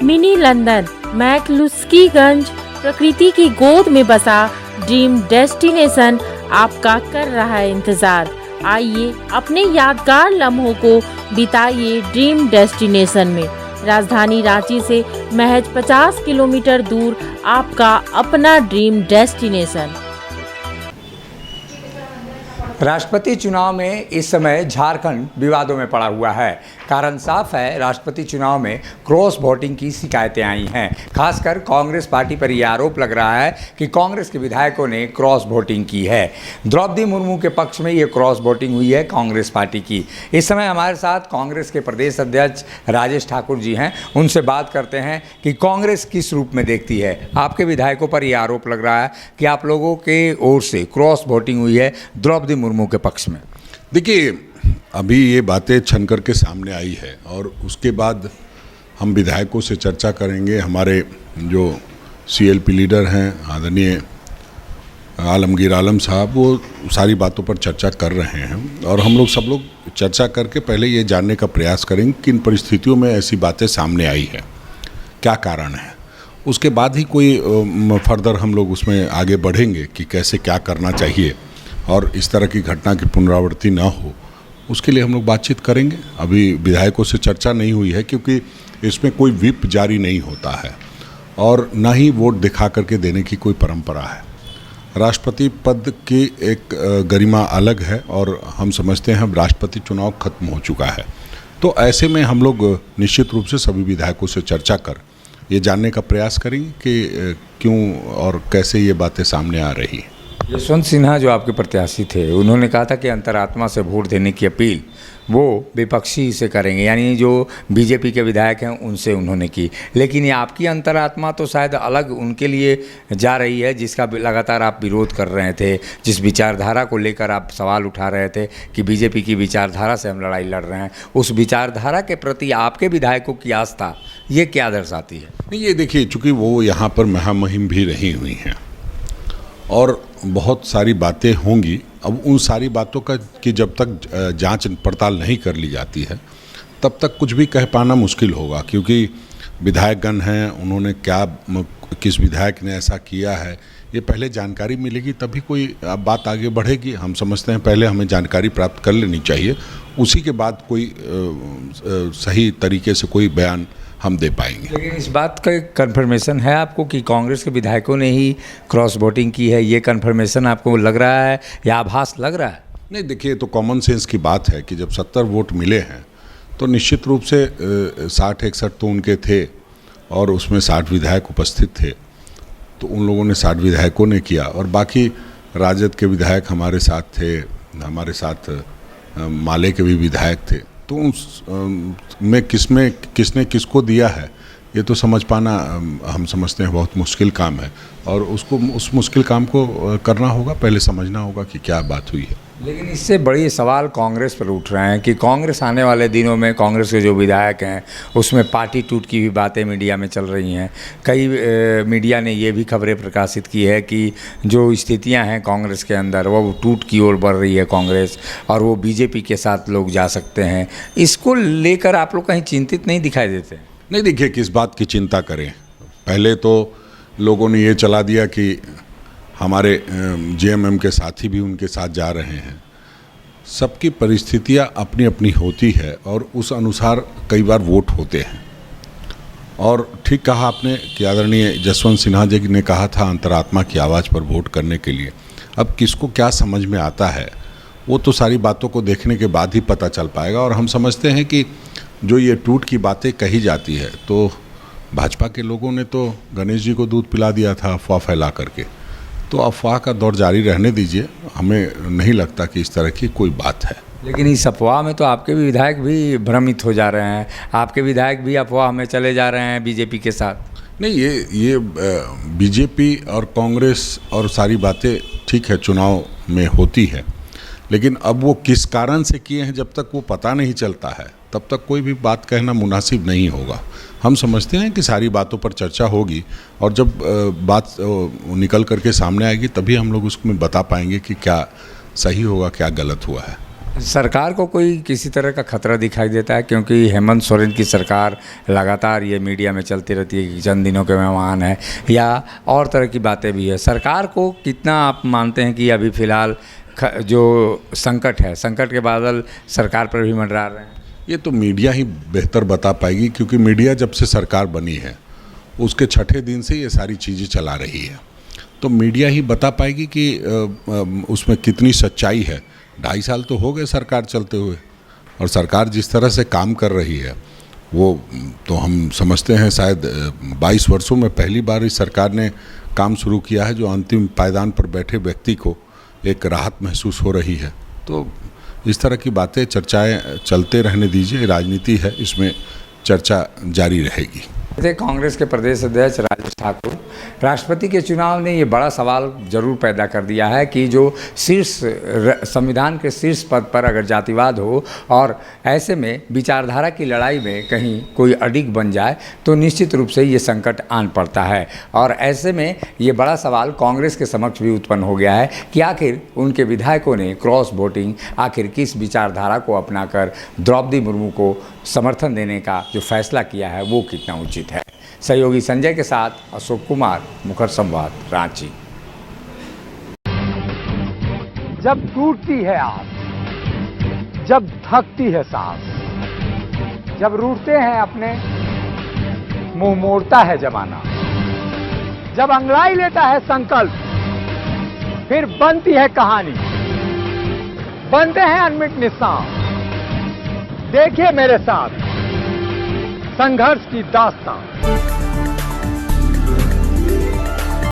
Mini London McCluskieganj प्रकृति की गोद में बसा ड्रीम डेस्टिनेशन आपका कर रहा है इंतजार। आइए अपने यादगार लम्हों को बिताइए ड्रीम डेस्टिनेशन में। राजधानी रांची से महज 50 किलोमीटर दूर आपका अपना ड्रीम डेस्टिनेशन। राष्ट्रपति चुनाव में इस समय झारखंड विवादों में पड़ा हुआ है। कारण साफ है, राष्ट्रपति चुनाव में क्रॉस वोटिंग की शिकायतें आई हैं। खासकर कांग्रेस पार्टी पर यह आरोप लग रहा है कि कांग्रेस के विधायकों ने क्रॉस वोटिंग की है। द्रौपदी मुर्मू के पक्ष में ये क्रॉस वोटिंग हुई है कांग्रेस पार्टी की। इस समय हमारे साथ कांग्रेस के प्रदेश अध्यक्ष राजेश ठाकुर जी हैं। उनसे बात करते हैं कि कांग्रेस किस रूप में देखती है। आपके विधायकों पर यह आरोप लग रहा है कि आप लोगों के ओर से क्रॉस वोटिंग हुई है द्रौपदी मुर्मू के पक्ष में। देखिए, अभी ये बातें छन कर के सामने आई है और उसके बाद हम विधायकों से चर्चा करेंगे। हमारे जो सीएलपी लीडर हैं आदरणीय आलमगीर आलम साहब, वो सारी बातों पर चर्चा कर रहे हैं और हम लोग सब लोग चर्चा करके पहले ये जानने का प्रयास करेंगे कि किन परिस्थितियों में ऐसी बातें सामने आई है, क्या कारण है। उसके बाद ही कोई फर्दर हम लोग उसमें आगे बढ़ेंगे कि कैसे क्या करना चाहिए और इस तरह की घटना की पुनरावृत्ति ना हो, उसके लिए हम लोग बातचीत करेंगे। अभी विधायकों से चर्चा नहीं हुई है क्योंकि इसमें कोई व्हिप जारी नहीं होता है और ना ही वोट दिखा करके देने की कोई परंपरा है। राष्ट्रपति पद की एक गरिमा अलग है और हम समझते हैं राष्ट्रपति चुनाव खत्म हो चुका है। तो ऐसे में हम लोग निश्चित रूप से सभी विधायकों से चर्चा कर ये जानने का प्रयास करेंगे कि क्यों और कैसे ये बातें सामने आ रही हैं। यशवंत सिन्हा जो आपके प्रत्याशी थे, उन्होंने कहा था कि अंतरात्मा से वोट देने की अपील वो विपक्षी से करेंगे, यानी जो बीजेपी के विधायक हैं उनसे उन्होंने की। लेकिन ये आपकी अंतरात्मा तो शायद अलग उनके लिए जा रही है, जिसका लगातार आप विरोध कर रहे थे, जिस विचारधारा को लेकर आप सवाल उठा रहे थे कि बीजेपी की विचारधारा से हम लड़ाई लड़ रहे हैं। उस विचारधारा के प्रति आपके विधायकों की आस्था ये क्या दर्शाती है? नहीं, ये देखिए, चूँकि वो यहाँ पर महामहिम भी रही हुई हैं और बहुत सारी बातें होंगी। अब उन सारी बातों का कि जब तक जांच पड़ताल नहीं कर ली जाती है तब तक कुछ भी कह पाना मुश्किल होगा, क्योंकि विधायकगण हैं, उन्होंने क्या किस विधायक ने ऐसा किया है, ये पहले जानकारी मिलेगी तभी कोई बात आगे बढ़ेगी। हम समझते हैं पहले हमें जानकारी प्राप्त कर लेनी चाहिए, उसी के बाद कोई सही तरीके से कोई बयान हम दे पाएंगे। लेकिन इस बात का कंफर्मेशन है आपको कि कांग्रेस के विधायकों ने ही क्रॉस वोटिंग की है? ये कंफर्मेशन आपको लग रहा है या आभास लग रहा है? नहीं, देखिए, तो कॉमन सेंस की बात है कि जब 70 वोट मिले हैं तो निश्चित रूप से 60-61 तो उनके थे और उसमें 60 विधायक उपस्थित थे, तो उन लोगों ने 60 विधायकों ने किया और बाकी राजद के विधायक हमारे साथ थे, हमारे साथ माले के भी विधायक थे। तो उस में किसने किसको दिया है ये तो समझ पाना हम समझते हैं बहुत मुश्किल काम है और उस मुश्किल काम को करना होगा, पहले समझना होगा कि क्या बात हुई है। लेकिन इससे बड़ी सवाल कांग्रेस पर उठ रहे हैं कि कांग्रेस आने वाले दिनों में, कांग्रेस के जो विधायक हैं उसमें पार्टी टूट की भी बातें मीडिया में चल रही हैं। कई मीडिया ने ये भी खबरें प्रकाशित की है कि जो स्थितियां हैं कांग्रेस के अंदर वो टूट की ओर बढ़ रही है कांग्रेस, और वो बीजेपी के साथ लोग जा सकते हैं। इसको लेकर आप लोग कहीं चिंतित नहीं दिखाई देते? नहीं, देखिए, किस बात की चिंता करें। पहले तो लोगों ने ये चला दिया कि हमारे जेएमएम के साथी भी उनके साथ जा रहे हैं। सबकी परिस्थितियां अपनी अपनी होती है और उस अनुसार कई बार वोट होते हैं। और ठीक कहा आपने कि आदरणीय जसवंत सिन्हा जी ने कहा था अंतरात्मा की आवाज़ पर वोट करने के लिए। अब किसको क्या समझ में आता है वो तो सारी बातों को देखने के बाद ही पता चल पाएगा। और हम समझते हैं कि जो ये टूट की बातें कही जाती है, तो भाजपा के लोगों ने तो गणेश जी को दूध पिला दिया था अफवाह फैला करके, तो अफवाह का दौर जारी रहने दीजिए। हमें नहीं लगता कि इस तरह की कोई बात है। लेकिन इस अफवाह में तो आपके भी विधायक भी भ्रमित हो जा रहे हैं, आपके विधायक भी अफवाह में चले जा रहे हैं बीजेपी के साथ। नहीं, ये बीजेपी और कांग्रेस और सारी बातें ठीक है चुनाव में होती है, लेकिन अब वो किस कारण से किए हैं जब तक वो पता नहीं चलता है तब तक कोई भी बात कहना मुनासिब नहीं होगा। हम समझते हैं कि सारी बातों पर चर्चा होगी और जब बात निकल करके सामने आएगी तभी हम लोग उसमें बता पाएंगे कि क्या सही होगा क्या गलत हुआ है। सरकार को कोई किसी तरह का खतरा दिखाई देता है, क्योंकि हेमंत सोरेन की सरकार लगातार ये मीडिया में चलती रहती है कि चंद दिनों के मेहमान है या और तरह की बातें भी है। सरकार को कितना आप मानते हैं कि अभी फ़िलहाल जो संकट है, संकट के बादल सरकार पर भी मंडरा रहे हैं? ये तो मीडिया ही बेहतर बता पाएगी, क्योंकि मीडिया जब से सरकार बनी है उसके छठे दिन से ये सारी चीज़ें चला रही है, तो मीडिया ही बता पाएगी कि उसमें कितनी सच्चाई है। 2.5 साल तो हो गए सरकार चलते हुए, और सरकार जिस तरह से काम कर रही है वो तो हम समझते हैं शायद 22 वर्षों में पहली बार इस सरकार ने काम शुरू किया है, जो अंतिम पायदान पर बैठे व्यक्ति को एक राहत महसूस हो रही है। तो इस तरह की बातें, चर्चाएं चलते रहने दीजिए, राजनीति है, इसमें चर्चा जारी रहेगी। कांग्रेस के प्रदेश अध्यक्ष राजेश ठाकुर, राष्ट्रपति के चुनाव ने ये बड़ा सवाल जरूर पैदा कर दिया है कि जो शीर्ष संविधान के शीर्ष पद पर अगर जातिवाद हो और ऐसे में विचारधारा की लड़ाई में कहीं कोई अडिग बन जाए तो निश्चित रूप से ये संकट आन पड़ता है। और ऐसे में ये बड़ा सवाल कांग्रेस के समक्ष भी उत्पन्न हो गया है कि आखिर उनके विधायकों ने क्रॉस वोटिंग आखिर किस विचारधारा को अपनाकर द्रौपदी मुर्मू को समर्थन देने का जो फैसला किया है वो कितना उचित है। सहयोगी संजय के साथ अशोक कुमार, मुखर संवाद, रांची। जब टूटती है आस, जब थकती है सांस, जब रूठते हैं अपने, मुंह मोड़ता है जमाना, जब अंगड़ाई लेता है संकल्प, फिर बनती है कहानी, बनते हैं अनमिट निशान। देखिए मेरे साथ संघर्ष की दास्तां।